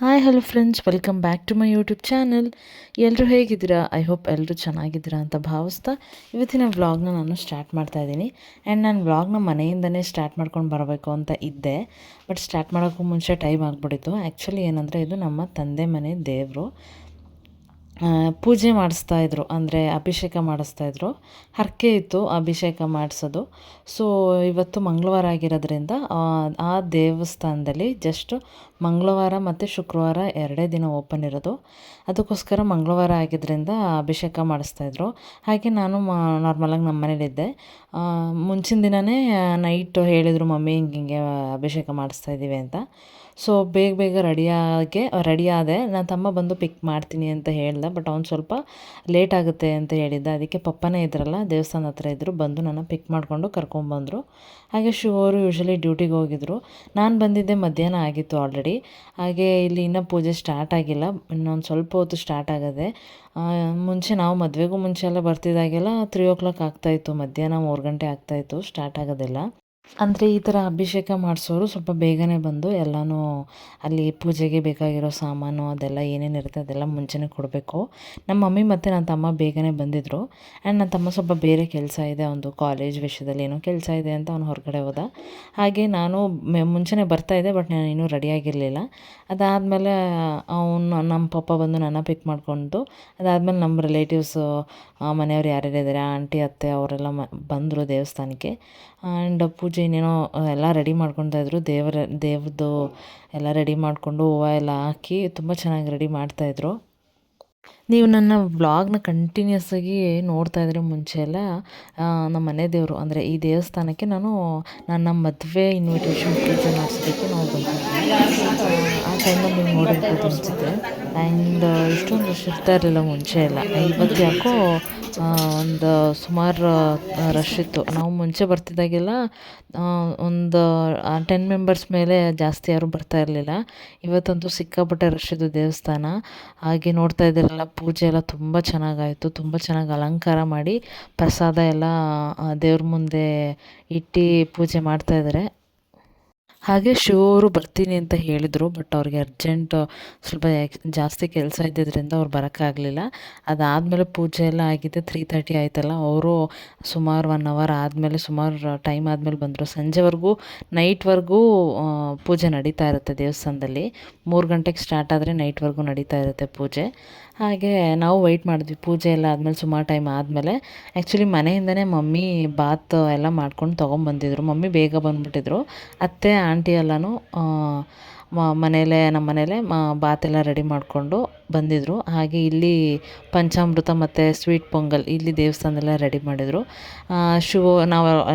Hi hello friends, welcome back to my YouTube channel. ಎಲ್ಲರೂ ಹೇಗಿದ್ದೀರಾ? I hope ಎಲ್ಲರೂ ಚೆನ್ನಾಗಿದ್ದೀರಾ ಅಂತ ಭಾವಿಸ್ತಾ ಇವತ್ತಿನ ವ್ಲಾಗ್ನ ನಾನು ಸ್ಟಾರ್ಟ್ ಮಾಡ್ತಾ ಇದ್ದೀನಿ. ಆ್ಯಂಡ್ ನಾನು ವ್ಲಾಗ್ನ ಮನೆಯಿಂದನೇ ಸ್ಟಾರ್ಟ್ ಮಾಡ್ಕೊಂಡು ಬರಬೇಕು ಅಂತ ಇದ್ದೆ, ಬಟ್ ಸ್ಟಾರ್ಟ್ ಮಾಡೋಕ್ಕೂ ಮುಂಚೆ ಟೈಮ್ ಆಗಿಬಿಟ್ಟಿತ್ತು. ಆ್ಯಕ್ಚುಲಿ ಏನಂದರೆ ಇದು ನಮ್ಮ ತಂದೆ ಮನೆ ದೇವರು. ಪೂಜೆ ಮಾಡಿಸ್ತಾಯಿದ್ರು, ಅಂದರೆ ಅಭಿಷೇಕ ಮಾಡಿಸ್ತಾಯಿದ್ರು. ಹರಕೆ ಇತ್ತು ಅಭಿಷೇಕ ಮಾಡಿಸೋದು. ಸೊ ಇವತ್ತು ಮಂಗಳವಾರ ಆಗಿರೋದ್ರಿಂದ ಆ ದೇವಸ್ಥಾನದಲ್ಲಿ ಜಸ್ಟ್ ಮಂಗಳವಾರ ಮತ್ತು ಶುಕ್ರವಾರ ಎರಡೇ ದಿನ ಓಪನ್ ಇರೋದು. ಅದಕ್ಕೋಸ್ಕರ ಮಂಗಳವಾರ ಆಗಿದ್ದರಿಂದ ಅಭಿಷೇಕ ಮಾಡಿಸ್ತಾಯಿದ್ರು. ಹಾಗೆ ನಾನು ನಾರ್ಮಲಾಗಿ ನಮ್ಮ ಮನೇಲಿದ್ದೆ. ಮುಂಚಿನ ದಿನವೇ ನೈಟು ಹೇಳಿದರು ಮಮ್ಮಿ ಹಿಂಗೆ ಅಭಿಷೇಕ ಮಾಡಿಸ್ತಾಯಿದ್ದೀವಿ ಅಂತ. ಸೊ ಬೇಗ ಬೇಗ ರೆಡಿ ಆದೆ. ನನ್ನ ತಮ್ಮ ಬಂದು ಪಿಕ್ ಮಾಡ್ತೀನಿ ಅಂತ ಹೇಳ್ದೆ, ಬಟ್ ಅವ್ನು ಸ್ವಲ್ಪ ಲೇಟ್ ಆಗುತ್ತೆ ಅಂತ ಹೇಳಿದ್ದ. ಅದಕ್ಕೆ ಪಪ್ಪನೇ ಇದ್ರಲ್ಲ, ದೇವಸ್ಥಾನ ಹತ್ರ ಇದ್ದರು, ಬಂದು ನನ್ನ ಪಿಕ್ ಮಾಡಿಕೊಂಡು ಕರ್ಕೊಂಬಂದರು. ಹಾಗೆ ಅವರು ಯೂಶ್ವಲಿ ಡ್ಯೂಟಿಗೆ ಹೋಗಿದ್ರು. ನಾನು ಬಂದಿದ್ದೆ ಮಧ್ಯಾಹ್ನ ಆಗಿತ್ತು ಆಲ್ರೆಡಿ. ಹಾಗೆ ಇಲ್ಲಿ ಇನ್ನೂ ಪೂಜೆ ಸ್ಟಾರ್ಟ್ ಆಗಿಲ್ಲ, ಇನ್ನೊಂದು ಸ್ವಲ್ಪ ಹೊತ್ತು ಸ್ಟಾರ್ಟ್ ಆಗೋದೆ. ಮುಂಚೆ ನಾವು ಮದುವೆಗೂ ಮುಂಚೆ ಎಲ್ಲ ಬರ್ತಿದ್ದಾಗೆಲ್ಲ 3 ಆಗ್ತಾಯಿತ್ತು, ಮಧ್ಯಾಹ್ನ 3 ಗಂಟೆ ಆಗ್ತಾಯಿತ್ತು ಸ್ಟಾರ್ಟ್ ಆಗೋದೆಲ್ಲ. ಅಂದರೆ ಈ ಥರ ಅಭಿಷೇಕ ಮಾಡಿಸೋರು ಸ್ವಲ್ಪ ಬೇಗನೆ ಬಂದು ಎಲ್ಲನೂ ಅಲ್ಲಿ ಪೂಜೆಗೆ ಬೇಕಾಗಿರೋ ಸಾಮಾನು ಅದೆಲ್ಲ ಏನೇನಿರುತ್ತೆ ಅದೆಲ್ಲ ಮುಂಚೆನೇ ಕೊಡಬೇಕು. ನಮ್ಮ ಮಮ್ಮಿ ಮತ್ತು ನನ್ನ ತಮ್ಮ ಬೇಗನೆ ಬಂದಿದ್ದರು. ಆ್ಯಂಡ್ ನನ್ನ ತಮ್ಮ ಸ್ವಲ್ಪ ಬೇರೆ ಕೆಲಸ ಇದೆ, ಒಂದು ಕಾಲೇಜ್ ವಿಷಯದಲ್ಲಿ ಏನೋ ಕೆಲಸ ಇದೆ ಅಂತ ಅವ್ನು ಹೊರಗಡೆ ಹೋದ. ಹಾಗೆ ನಾನು ಮುಂಚೆನೇ ಬರ್ತಾಯಿದ್ದೆ, ಬಟ್ ನಾನು ಇನ್ನೂ ರೆಡಿಯಾಗಿರಲಿಲ್ಲ. ಅದಾದಮೇಲೆ ನಮ್ಮ ಪಪ್ಪ ಬಂದು ನನ್ನ ಪಿಕ್ ಮಾಡಿಕೊಂಡು, ಅದಾದಮೇಲೆ ನಮ್ಮ ರಿಲೇಟಿವ್ಸು ಮನೆಯವ್ರು ಯಾರ್ಯಾರು ಇದ್ದಾರೆ, ಆಂಟಿ ಅತ್ತೆ ಅವರೆಲ್ಲ ಬಂದರು ದೇವಸ್ಥಾನಕ್ಕೆ. ಆ್ಯಂಡ್ ಪೂಜೆ ಇನ್ನೇನೋ ಎಲ್ಲ ರೆಡಿ ಮಾಡ್ಕೊತಾಯಿದ್ರು. ದೇವ್ರದ್ದು ಎಲ್ಲ ರೆಡಿ ಮಾಡಿಕೊಂಡು ಹೂವು ಎಲ್ಲ ಹಾಕಿ ತುಂಬ ಚೆನ್ನಾಗಿ ರೆಡಿ ಮಾಡ್ತಾಯಿದ್ರು. ನೀವು ನನ್ನ ವ್ಲಾಗ್ನ ಕಂಟಿನ್ಯೂಸ್ ಆಗಿ ನೋಡ್ತಾ ಇದ್ರೆ ಮುಂಚೆ ಎಲ್ಲ ನಮ್ಮ ಮನೆ ದೇವರು ಅಂದರೆ ಈ ದೇವಸ್ಥಾನಕ್ಕೆ ನನ್ನ ಮದುವೆ ಇನ್ವಿಟೇಷನ್ ಪೂಜೆ ಮಾಡಿಸೋದಕ್ಕೆ ನಾವು ಬಂದಿದ್ವಿ. ಆ ಟೈಮಲ್ಲಿ ನೀವು ನೋಡಿರ್ಬೋದು ಅನಿಸುತ್ತೆ. ಆ್ಯಂಡ್ ಇಷ್ಟೊಂದು ರಶ್ ಇರ್ತಾ ಇರಲಿಲ್ಲ ಮುಂಚೆ ಎಲ್ಲ. ಇವತ್ತು ಯಾಕೋ ಒಂದು ಸುಮಾರು ರಶ್ ಇತ್ತು. ನಾವು ಮುಂಚೆ ಬರ್ತಿದ್ದಾಗೆಲ್ಲ ಒಂದು 10 ಮೆಂಬರ್ಸ್ ಮೇಲೆ ಜಾಸ್ತಿ ಯಾರೂ ಬರ್ತಾ ಇರಲಿಲ್ಲ. ಇವತ್ತಂತೂ ಸಿಕ್ಕಾಪಟ್ಟೆ ರಶ್ ಇದು ದೇವಸ್ಥಾನ. ಹಾಗೆ ನೋಡ್ತಾ ಇದ್ದೀರಲ್ಲ, ಪೂಜೆ ಎಲ್ಲ ತುಂಬ ಚೆನ್ನಾಗಾಯಿತು. ತುಂಬ ಚೆನ್ನಾಗಿ ಅಲಂಕಾರ ಮಾಡಿ ಪ್ರಸಾದ ಎಲ್ಲ ದೇವ್ರ ಮುಂದೆ ಇಟ್ಟು ಪೂಜೆ ಮಾಡ್ತಾಯಿದ್ದಾರೆ. ಹಾಗೆ ಅವರು ಬರ್ತೀನಿ ಅಂತ ಹೇಳಿದರು, ಬಟ್ ಅವ್ರಿಗೆ ಅರ್ಜೆಂಟ್ ಸ್ವಲ್ಪ ಜಾಸ್ತಿ ಕೆಲಸ ಇದ್ದಿದ್ದರಿಂದ ಅವ್ರು ಬರೋಕ್ಕಾಗಲಿಲ್ಲ. ಅದಾದಮೇಲೆ ಪೂಜೆ ಎಲ್ಲ ಆಗಿದೆ, 3:30 ಆಯ್ತಲ್ಲ. ಅವರು ಸುಮಾರು 1 ಅವರ್ ಆದಮೇಲೆ, ಸುಮಾರು ಟೈಮ್ ಆದಮೇಲೆ ಬಂದರು. ಸಂಜೆವರೆಗೂ ನೈಟ್ವರೆಗೂ ಪೂಜೆ ನಡೀತಾ ಇರುತ್ತೆ ದೇವಸ್ಥಾನದಲ್ಲಿ. 3 ಗಂಟೆಗೆ ಸ್ಟಾರ್ಟ್ ಆದರೆ ನೈಟ್ವರೆಗೂ ನಡೀತಾ ಇರುತ್ತೆ ಪೂಜೆ. ಹಾಗೆ ನಾವು ವೆಯ್ಟ್ ಮಾಡಿದ್ವಿ ಪೂಜೆ ಎಲ್ಲ ಆದಮೇಲೆ, ಸುಮಾರು ಟೈಮ್ ಆದಮೇಲೆ. ಆ್ಯಕ್ಚುಲಿ ಮನೆಯಿಂದನೇ ಮಮ್ಮಿ ಬಾತ್ ಎಲ್ಲ ಮಾಡ್ಕೊಂಡು ತೊಗೊಂಬಂದಿದ್ರು. ಮಮ್ಮಿ ಬೇಗ ಬಂದುಬಿಟ್ಟಿದ್ರು. ಅತ್ತೆ ಆಂಟಿ ಎಲ್ಲನೂ ನಮ್ಮ ಮನೇಲೇ ಬಾತೆಲ್ಲ ರೆಡಿ ಮಾಡಿಕೊಂಡು ಬಂದಿದ್ದರು. ಹಾಗೆ ಇಲ್ಲಿ ಪಂಚಾಮೃತ ಮತ್ತು ಸ್ವೀಟ್ ಪೊಂಗಲ್ ಇಲ್ಲಿ ದೇವಸ್ಥಾನದಲ್ಲೇ ರೆಡಿ ಮಾಡಿದರು.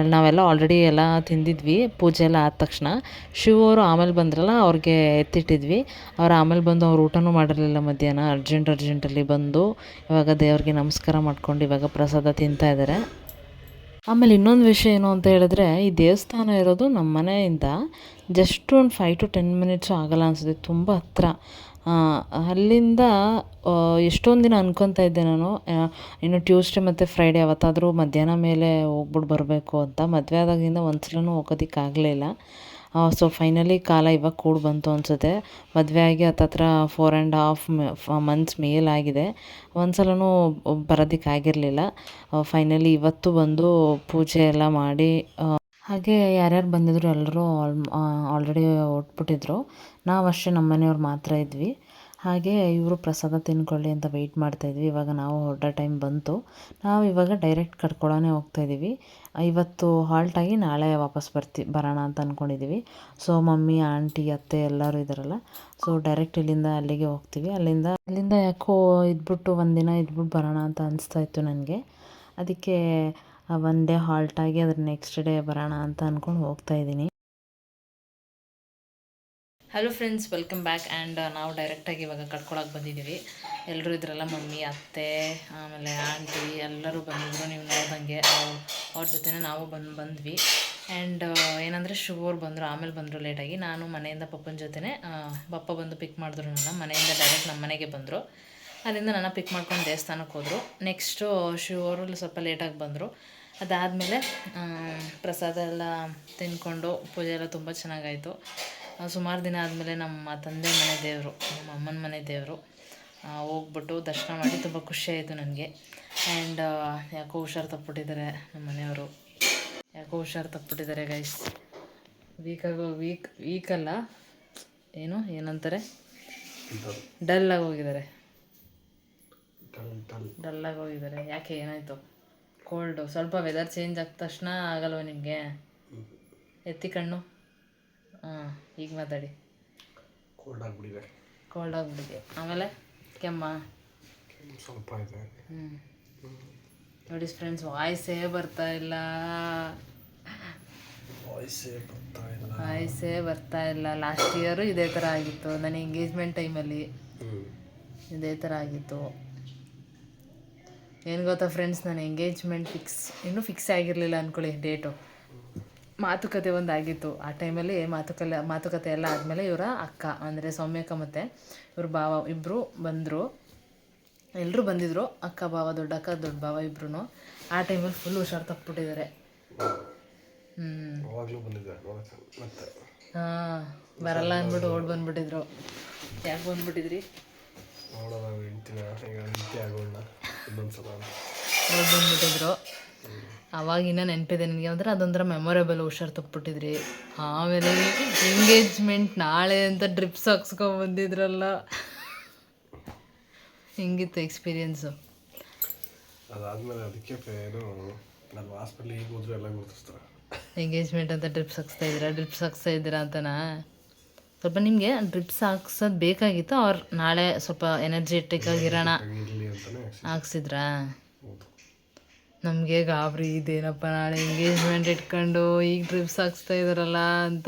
ನಾವೆಲ್ಲ ಆಲ್ರೆಡಿ ಎಲ್ಲ ತಿಂದಿದ್ವಿ ಪೂಜೆ ಎಲ್ಲ ಆದ ತಕ್ಷಣ. ಅವರು ಆಮೇಲೆ ಬಂದ್ರಲ್ಲ, ಅವ್ರಿಗೆ ಎತ್ತಿಟ್ಟಿದ್ವಿ. ಅವ್ರು ಆಮೇಲೆ ಬಂದು ಅವ್ರು ಊಟನೂ ಮಾಡಿರಲಿಲ್ಲ ಮಧ್ಯಾಹ್ನ. ಅರ್ಜೆಂಟಲ್ಲಿ ಬಂದು ಇವಾಗ ದೇವ್ರಿಗೆ ನಮಸ್ಕಾರ ಮಾಡ್ಕೊಂಡು ಇವಾಗ ಪ್ರಸಾದ ತಿಂತಾಯಿದ್ದಾರೆ. ಆಮೇಲೆ ಇನ್ನೊಂದು ವಿಷಯ ಏನು ಅಂತ ಹೇಳಿದ್ರೆ, ಈ ದೇವಸ್ಥಾನ ಇರೋದು ನಮ್ಮ ಮನೆಯಿಂದ ಜಸ್ಟ್ ಒಂದು 5 to 10 ಮಿನಿಟ್ಸು ಆಗೋಲ್ಲ ಅನಿಸುತ್ತೆ, ತುಂಬ ಹತ್ತಿರ. ಅಲ್ಲಿಂದ ಎಷ್ಟೊಂದು ದಿನ ಅನ್ಕೊತಾ ಇದ್ದೆ ನಾನು, ಇನ್ನು ಟ್ಯೂಸ್ಡೇ ಮತ್ತು ಫ್ರೈಡೇ ಯಾವತ್ತಾದರೂ ಮಧ್ಯಾಹ್ನ ಮೇಲೆ ಹೋಗ್ಬಿಟ್ಟು ಬರಬೇಕು ಅಂತ. ಮದುವೆ ಆದಾಗಿಂದ ಒಂದು ಸಲನೂ ಹೋಗೋದಕ್ಕಾಗಲಿಲ್ಲ. ಸೊ ಫೈನಲಿ ಕಾಲ ಇವಾಗ ಕೂಡ ಬಂತು ಅನಿಸುತ್ತೆ. ಮದುವೆ ಆಗಿ ಹತ್ತತ್ರ 4.5 ಮಂತ್ಸ್ ಮೇಲಾಗಿದೆ. ಒಂದು ಸಲನೂ ಬರೋದಕ್ಕಾಗಿರಲಿಲ್ಲ. ಫೈನಲಿ ಇವತ್ತು ಬಂದು ಪೂಜೆ ಎಲ್ಲ ಮಾಡಿ, ಹಾಗೆ ಯಾರ್ಯಾರು ಬಂದಿದ್ರು ಎಲ್ಲರೂ ಆಲ್ರೆಡಿ ಹೊರಟ್ಬಿಟ್ಟಿದ್ರು. ನಾವಷ್ಟೇ ನಮ್ಮ ಮನೆಯವ್ರು ಮಾತ್ರ ಇದ್ವಿ. ಹಾಗೆ ಇವರು ಪ್ರಸಾದ ತಿನ್ಕೊಳ್ಳಿ ಅಂತ ವೆಯ್ಟ್ ಮಾಡ್ತಾಯಿದ್ವಿ. ಇವಾಗ ನಾವು ಹೊರಡೋ ಟೈಮ್ ಬಂತು. ನಾವು ಇವಾಗ ಡೈರೆಕ್ಟ್ ಕಟ್ಕೊಳನೇ ಹೋಗ್ತಾಯಿದ್ದೀವಿ. ಇವತ್ತು ಹಾಲ್ಟಾಗಿ ನಾಳೆ ವಾಪಸ್ ಬರೋಣ ಅಂತ ಅಂದ್ಕೊಂಡಿದ್ದೀವಿ. ಸೊ ಮಮ್ಮಿ, ಆಂಟಿ, ಅತ್ತೆ ಎಲ್ಲರೂ ಇದ್ದಾರಲ್ಲ, ಸೊ ಡೈರೆಕ್ಟ್ ಇಲ್ಲಿಂದ ಅಲ್ಲಿಗೆ ಹೋಗ್ತೀವಿ. ಅಲ್ಲಿಂದ ಯಾಕೋ ಒಂದಿನ ಇದ್ಬಿಟ್ಟು ಬರೋಣ ಅಂತ ಅನಿಸ್ತಾ ಇತ್ತು ನನಗೆ. ಅದಕ್ಕೆ 1 ಡೇ ಹಾಲ್ಟಾಗಿ ಅದ್ರ ನೆಕ್ಸ್ಟ್ ಡೇ ಬರೋಣ ಅಂತ ಅಂದ್ಕೊಂಡು ಹೋಗ್ತಾಯಿದ್ದೀನಿ. Hello friends, welcome back. And ನಾವು ಡೈರೆಕ್ಟಾಗಿ ಇವಾಗ ಕಟ್ಕೊಳಕ್ಕೆ ಬಂದಿದ್ದೀವಿ. ಎಲ್ಲರೂ ಇದ್ರಲ್ಲ, ಮಮ್ಮಿ, ಅತ್ತೆ, ಆಮೇಲೆ ಆಂಟಿ ಎಲ್ಲರೂ ಬಂದಿದ್ರು. ನೀವು ನೋಡ್ದಂಗೆ ಅವ್ರ ಜೊತೆನೇ ನಾವು ಬಂದ್ವಿ. ಆ್ಯಂಡ್ ಏನಂದರೆ ಅವ್ರು ಬಂದರು, ಆಮೇಲೆ ಬಂದರು ಲೇಟಾಗಿ. ನಾನು ಮನೆಯಿಂದ ಪಪ್ಪನ ಜೊತೆನೇ, ಪಪ್ಪ ಬಂದು ಪಿಕ್ ಮಾಡಿದ್ರು ನನ್ನ ಮನೆಯಿಂದ. ಡೈರೆಕ್ಟ್ ನಮ್ಮ ಮನೆಗೆ ಬಂದರು. ಅಲ್ಲಿಂದ ನನ್ನ ಪಿಕ್ ಮಾಡ್ಕೊಂಡು ದೇವಸ್ಥಾನಕ್ಕೆ ಹೋದರು. ನೆಕ್ಸ್ಟು ಅವರು ಸ್ವಲ್ಪ ಲೇಟಾಗಿ ಬಂದರು. ಅದಾದಮೇಲೆ ಪ್ರಸಾದ ಎಲ್ಲ ತಿಂದ್ಕೊಂಡು ಪೂಜೆ ಎಲ್ಲ ತುಂಬ ಚೆನ್ನಾಗಾಯಿತು. ಸುಮಾರು ದಿನ ಆದಮೇಲೆ ನಮ್ಮ ತಂದೆ ಮನೆ ದೇವರು, ನಮ್ಮ ಅಮ್ಮನ ಮನೆ ದೇವರು ಹೋಗ್ಬಿಟ್ಟು ದರ್ಶನ ಮಾಡಿ ತುಂಬ ಖುಷಿಯಾಯಿತು ನನಗೆ. ಆ್ಯಂಡ್ ಯಾಕೋ ಹುಷಾರು ತಪ್ಪಿಬಿಟ್ಟಿದ್ದಾರೆ ನಮ್ಮ ಮನೆಯವರು, ಯಾಕೋ ಹುಷಾರು ತಪ್ಪಿಬಿಟ್ಟಿದ್ದಾರೆ ಗೈಸ್. ವೀಕಲ್ಲ, ಏನಂತಾರೆ, ಡಲ್ಲಾಗಿ ಹೋಗಿದ್ದಾರೆ. ಯಾಕೆ, ಏನಾಯಿತು? ಕೋಲ್ಡು, ಸ್ವಲ್ಪ ವೆದರ್ ಚೇಂಜ್ ಆದ ತಕ್ಷಣ ಆಗಲ್ವ ನಿಮಗೆ? ಎತ್ತಿ ಕಣ್ಣು, ಹಾಂ ಈಗ ಮಾತಾಡಿ. ಕೋಲ್ಡ್ ಆಗಿಬಿಟ್ಟಿದೆ. ಆಮೇಲೆ ಕೆಮ್ಮ ಸ್ವಲ್ಪ ಇದೆ. ನೋಡಿ ಫ್ರೆಂಡ್ಸ್, ವಾಯ್ಸೇ ಬರ್ತಾ ಇಲ್ಲ. ಲಾಸ್ಟ್ ಇಯರು ಇದೇ ಥರ ಆಗಿತ್ತು, ನನ್ನ ಎಂಗೇಜ್ಮೆಂಟ್ ಟೈಮಲ್ಲಿ ಇದೇ ಥರ ಆಗಿತ್ತು. ಏನು ಗೊತ್ತಾ ಫ್ರೆಂಡ್ಸ್, ನನ್ನ ಎಂಗೇಜ್ಮೆಂಟ್ ಇನ್ನೂ ಫಿಕ್ಸ್ ಆಗಿರಲಿಲ್ಲ ಅಂದ್ಕೊಳ್ಳಿ ಡೇಟು. ಮಾತುಕತೆ ಒಂದು ಆಗಿತ್ತು. ಆ ಟೈಮಲ್ಲಿ ಮಾತುಕತೆ ಎಲ್ಲ ಆದಮೇಲೆ ಇವರ ಅಕ್ಕ ಅಂದರೆ ಸೌಮ್ಯಕ್ಕ ಮತ್ತು ಇವ್ರ ಭಾವ ಇಬ್ಬರು ಬಂದರು. ಎಲ್ಲರೂ ಬಂದಿದ್ದರು, ಅಕ್ಕ ಭಾವ, ದೊಡ್ಡ ಅಕ್ಕ ದೊಡ್ಡ ಭಾವ ಇಬ್ಬರು. ಆ ಟೈಮಲ್ಲಿ ಫುಲ್ ಹುಷಾರು ತಪ್ಪಿಬಿಟ್ಟಿದ್ದಾರೆ. ಹಾಂ, ಬರಲ್ಲ ಅಂದ್ಬಿಟ್ಟು ಓಡ್ ಬಂದ್ಬಿಟ್ಟಿದ್ರು. ಯಾಕೆ ಬಂದ್ಬಿಟ್ಟಿದ್ರಿ? ಓಡ್ ಬಂದ್ಬಿಟ್ಟಿದ್ರು. ಅವಾಗಿನ್ನ ನೆನಪಿದೆ ನನಗೆ, ಅಂದರೆ ಅದೊಂಥರ ಮೆಮೊರೇಬಲ್. ಹುಷಾರು ತಪ್ಪಿಬಿಟ್ಟಿದ್ರಿ. ಆಮೇಲೆ ಎಂಗೇಜ್ಮೆಂಟ್ ನಾಳೆ ಅಂತ ಡ್ರಿಪ್ಸ್ ಹಾಕ್ಸ್ಕೊಂಡ್ಬಂದಿದ್ರಲ್ಲ, ಹೆಂಗಿತ್ತು ಎಕ್ಸ್ಪೀರಿಯನ್ಸು? ಅದಾದಮೇಲೆ ಅದಕ್ಕೆ ನಾನು ಹಾಸ್ಪಿಟ್ಲಿಗೆ ಈಗ ಹೋದ್ರು ಎಲ್ಲ ಗುರುತಿಸ್ತಾರೆ. ಎಂಗೇಜ್ಮೆಂಟ್ ಅಂತ ಡ್ರಿಪ್ಸ್ ಹಾಕ್ಸ್ತಾ ಇದ್ದೀರಾ ಅಂತನಾ? ಸ್ವಲ್ಪ ನಿಮಗೆ ಡ್ರಿಪ್ಸ್ ಹಾಕ್ಸೋದು ಬೇಕಾಗಿತ್ತು, ಅವ್ರು ನಾಳೆ ಸ್ವಲ್ಪ ಎನರ್ಜೆಟಿಕ್ ಆಗಿರೋಣ ಹಾಕ್ಸಿದ್ರಾ? ನಮಗೆ ಗಾಬರಿ ಇದೇನಪ್ಪ, ನಾಳೆ ಎಂಗೇಜ್ಮೆಂಟ್ ಇಟ್ಕೊಂಡು ಈಗ ಡ್ರಿಪ್ಸ್ ಹಾಕ್ಸ್ತಾ ಇದ್ದಾರಲ್ಲ ಅಂತ.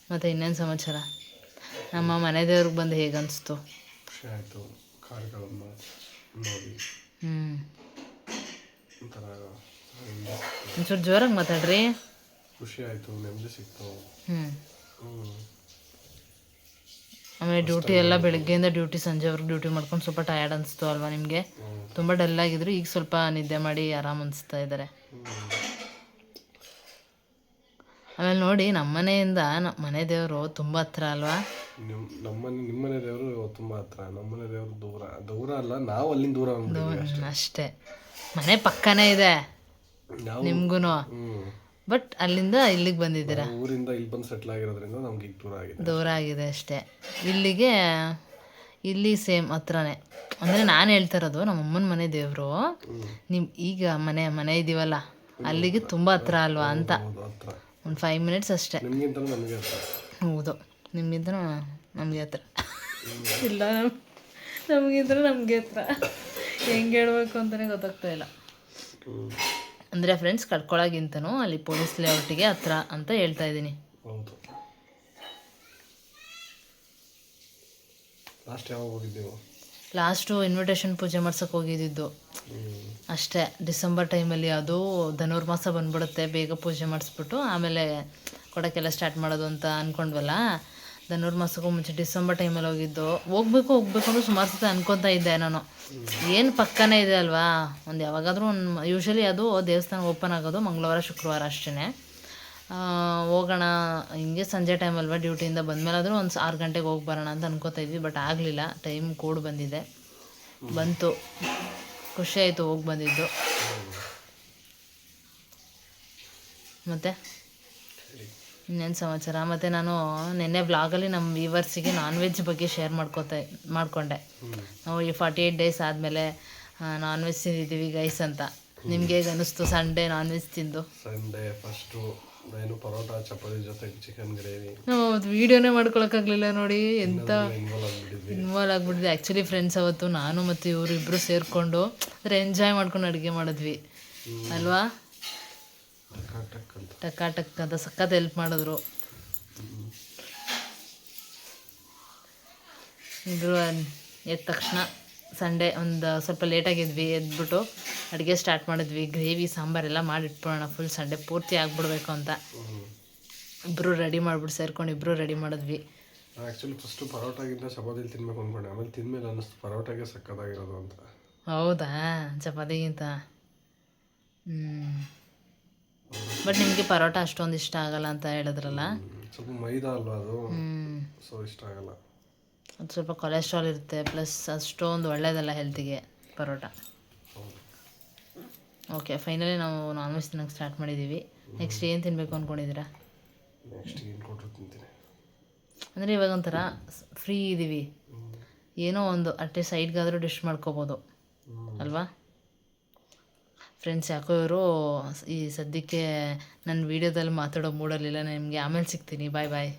ಮತ್ತು ಇನ್ನೇನು ಸಮಾಚಾರ? ನಮ್ಮ ಮನೆ ದೇವ್ರಿಗೆ ಬಂದು ಹೇಗೆ ಅನಿಸ್ತು? ಒಂಚೂರು ಜೋರಾಗಿ ಮಾತಾಡ್ರಿ. ಖುಷಿ ಆಯಿತು, ನೆಮ್ಮದಿ ಸಿಕ್ತು. ಆಮೇಲೆ ಡ್ಯೂಟಿ ಎಲ್ಲ ಬೆಳಗ್ಗೆಯಿಂದ ಸಂಜೆವರೆಗೂ ಡ್ಯೂಟಿ ಮಾಡ್ಕೊಂಡು ಸ್ವಲ್ಪ ಟಯರ್ಡ್ ಅನಿಸ್ತು ಅಲ್ವಾ ನಿಮಗೆ? ತುಂಬ ಡಲ್ ಆಗಿದ್ರು, ಈಗ ಸ್ವಲ್ಪ ನಿದ್ದೆ ಮಾಡಿ ಆರಾಮ್ ಅನಿಸ್ತಾ ಇದ್ದಾರೆ. ಆಮೇಲೆ ನೋಡಿ, ನಮ್ಮ ಮನೆಯಿಂದ ಮನೆ ದೇವರು ತುಂಬ ಹತ್ರ ಅಲ್ವಾ? ನಿಮ್ಮನೆ ದೇವರು ತುಂಬ ಹತ್ರ, ನಮ್ಮನೆ ದೇವರು ದೂರ ಅಲ್ಲ, ನಾವು ಅಲ್ಲಿಂದ ದೂರ ಅಷ್ಟೇ. ಮನೆ ಪಕ್ಕನೇ ಇದೆ ನಿಮ್ಗೂ, ಬಟ್ ಅಲ್ಲಿಂದ ಇಲ್ಲಿಗೆ ಬಂದಿದ್ದೀರಾ. ಊರಿಂದ ಇಲ್ಲಿ ಬಂದು ಸೆಟ್ಲ್ ಆಗಿರೋದ್ರಿಂದ ನಮ್ಗೆ ಈಗ ದೂರ ಆಗಿದೆ ಅಷ್ಟೇ. ಇಲ್ಲಿ ಸೇಮ್ ಹತ್ರನೇ. ಅಂದರೆ ನಾನು ಹೇಳ್ತಾ ಇರೋದು, ನಮ್ಮ ಅಮ್ಮನ ಮನೆ ದೇವರು ಈಗ ಮನೆ ಇದೀವಲ್ಲ ಅಲ್ಲಿಗೆ ತುಂಬ ಹತ್ರ ಅಲ್ವಾ ಅಂತ. ಒಂದು 5 ಮಿನಿಟ್ಸ್ ಅಷ್ಟೇ. ಹೌದು, ನಿಮಗಿಂತ ನಮಗೆ ಹತ್ರ ಇಲ್ಲ, ನಮಗಿಂತ ನಮಗೆ ಹತ್ರ. ಹೆಂಗೆ ಹೇಳ್ಬೇಕು ಅಂತಲೇ ಗೊತ್ತಾಗ್ತಾ ಇಲ್ಲ. ಅಂದರೆ ಫ್ರೆಂಡ್ಸ್, ಕಟ್ಕೊಳಗಿಂತನೂ ಅಲ್ಲಿ ಪೊಲೀಸ್ ಲೇಔಟಿಗೆ ಹತ್ರ ಅಂತ ಹೇಳ್ತಾ ಇದ್ದೀನಿ. ಲಾಸ್ಟು ಇನ್ವಿಟೇಷನ್ ಪೂಜೆ ಮಾಡ್ಸೋಕೆ ಹೋಗಿದ್ದು ಅಷ್ಟೇ, ಡಿಸೆಂಬರ್ ಟೈಮಲ್ಲಿ. ಅದು ಧನುರ್ಮಾಸ ಬಂದ್ಬಿಡುತ್ತೆ, ಬೇಗ ಪೂಜೆ ಮಾಡಿಸ್ಬಿಟ್ಟು ಆಮೇಲೆ ಕೊಡೋಕ್ಕೆಲ್ಲ ಸ್ಟಾರ್ಟ್ ಮಾಡೋದು ಅಂತ ಅಂದ್ಕೊಂಡ್ವಲ್ಲ. ಧನುರ್ಮಾಸಕ್ಕೂ ಮುಂಚೆ ಡಿಸೆಂಬರ್ ಟೈಮಲ್ಲಿ ಹೋಗ್ಬೇಕು ಅಂದ್ರೆ ಸುಮಾರು ಸತಿ ಅನ್ಕೊತಾ ಇದ್ದೆ ನಾನು. ಏನು ಪಕ್ಕನೇ ಇದೆ ಅಲ್ವಾ, ಒಂದು ಯಾವಾಗಾದರೂ ಯೂಶ್ವಲಿ ಅದು ದೇವಸ್ಥಾನ ಓಪನ್ ಆಗೋದು ಮಂಗಳವಾರ ಶುಕ್ರವಾರ ಅಷ್ಟೇ. ಹೋಗೋಣ ಹಿಂಗೆ ಸಂಜೆ ಟೈಮಲ್ವ, ಡ್ಯೂಟಿಯಿಂದ ಬಂದಮೇಲಾದರೂ ಒಂದು 6 ಗಂಟೆಗೆ ಹೋಗಿ ಬರೋಣ ಅಂತ ಅನ್ಕೋತಾ ಇದ್ವಿ. ಬಟ್ ಆಗಲಿಲ್ಲ, ಟೈಮ್ ಕೂಡ್ ಬಂತು. ಖುಷಿ ಆಯಿತು ಹೋಗಿ ಬಂದಿದ್ದು. ಮತ್ತು ಇನ್ನೇನು ಸಮಾಚಾರ? ಮತ್ತು ನಾನು ನಿನ್ನೆ ಬ್ಲಾಗಲ್ಲಿ ನಮ್ಮ ವ್ಯೂವರ್ಸಿಗೆ ನಾನ್ ವೆಜ್ ಬಗ್ಗೆ ಶೇರ್ ಮಾಡಿಕೊಂಡೆ. ನಾವು ಈ 48 ಡೇಸ್ ಆದಮೇಲೆ ನಾನ್ ವೆಜ್ ತಿಂದಿದ್ದೀವಿ ಗೈಸ್ ಅಂತ. ನಿಮ್ಗೆ ಹೇಗೆ ಅನ್ನಿಸ್ತು ಸಂಡೇ ನಾನ್ ವೆಜ್ ತಿಂದು? ಸಂಡೇ ಫಸ್ಟು ಪರೋಟ ಚಪಾತಿ ಜೊತೆ ಚಿಕನ್ ಗ್ರೇವಿ. ಹೌದು, ವೀಡಿಯೋನೇ ಮಾಡ್ಕೊಳಕ್ಕಾಗಲಿಲ್ಲ ನೋಡಿ, ಎಂತ ಇನ್ವಾಲ್ವ್ ಆಗಿಬಿಟ್ಟಿದೆ. ಆ್ಯಕ್ಚುಲಿ ಫ್ರೆಂಡ್ಸ್, ಅವತ್ತು ನಾನು ಮತ್ತು ಇವರಿಬ್ಬರು ಸೇರಿಕೊಂಡು ಎಂಜಾಯ್ ಮಾಡ್ಕೊಂಡು ಅಡುಗೆ ಮಾಡಿದ್ವಿ ಅಲ್ವಾ? ಟಕ್ ಅಂತ ಸಖತ್ ಹೆಲ್ಪ್ ಮಾಡಿದ್ರು ಇಬ್ಬರು. ಎದ್ದ ತಕ್ಷಣ ಸಂಡೇ ಒಂದು ಸ್ವಲ್ಪ ಲೇಟಾಗಿದ್ವಿ, ಎದ್ಬಿಟ್ಟು ಅಡುಗೆ ಸ್ಟಾರ್ಟ್ ಮಾಡಿದ್ವಿ. ಗ್ರೇವಿ ಸಾಂಬಾರೆಲ್ಲ ಮಾಡಿಟ್ಬಿಡೋಣ, ಫುಲ್ ಸಂಡೇ ಪೂರ್ತಿ ಆಗಿಬಿಡ್ಬೇಕು ಅಂತ ಇಬ್ಬರು ರೆಡಿ ಮಾಡಿಬಿಟ್ಟು ಸೇರ್ಕೊಂಡು ಇಬ್ಬರು ರೆಡಿ ಮಾಡಿದ್ವಿ. ಆ್ಯಕ್ಚುಲಿ ಫಸ್ಟು ಪರೋಟಾಗಿಂತ ಚಪಾತಿ ತಿನ್ಬೇಕು ಅಂದ್ಕೊಂಡೆ, ಆಮೇಲೆ ತಿಂದಮೇಲೆ ಅನ್ನಿಸ್ತು ಪರೋಟಾಗೆ ಸಕ್ಕತ್ತಾಗಿರೋದು ಅಂತ. ಹೌದಾ? ಚಪಾತಿಗಿಂತ ಬಟ್ ನಿಮಗೆ ಪರೋಟ ಅಷ್ಟೊಂದು ಇಷ್ಟ ಆಗಲ್ಲ ಅಂತ ಹೇಳಿದ್ರಲ್ಲ. ಸ್ವಲ್ಪ ಮೈದಾ ಅಲ್ವಾ ಅದು, ಹ್ಞೂ, ಸೊ ಇಷ್ಟ ಆಗಲ್ಲ. ಅದು ಸ್ವಲ್ಪ ಕೊಲೆಸ್ಟ್ರಾಲ್ ಇರುತ್ತೆ, ಪ್ಲಸ್ ಅಷ್ಟೊಂದು ಒಳ್ಳೇದಲ್ಲ ಹೆಲ್ತಿಗೆ ಪರೋಟ. ಓಕೆ, ಫೈನಲಿ ನಾವು ನಾನ್ ವೆಜ್ ತಿನ್ನೋಕ್ಕೆ ಸ್ಟಾರ್ಟ್ ಮಾಡಿದ್ದೀವಿ. ನೆಕ್ಸ್ಟ್ ಏನು ತಿನ್ನಬೇಕು ಅಂದ್ಕೊಂಡಿದ್ದೀರಾ? ನೆಕ್ಸ್ಟ್ ಏನು ಕೊಟ್ಟರು ತಿಂತೀನಿ. ಅಂದರೆ ಇವಾಗ ಒಂಥರ ಫ್ರೀ ಇದ್ದೀವಿ, ಏನೋ ಒಂದು ಅಟ್ಟೆ ಸೈಡ್ಗಾದರೂ ಡಿಶ್ ಮಾಡ್ಕೋಬೋದು ಅಲ್ವಾ? ಫ್ರೆಂಡ್ಸ್, ಯಾಕೋ ಇವರು ಈ ಸದ್ಯಕ್ಕೆ ನನ್ನ ವೀಡಿಯೋದಲ್ಲಿ ಮಾತಾಡೋ ಮೂಡಲಿಲ್ಲ. ನಿಮಗೆ ಆಮೇಲೆ ಸಿಗ್ತೀನಿ. ಬಾಯ್ ಬಾಯ್.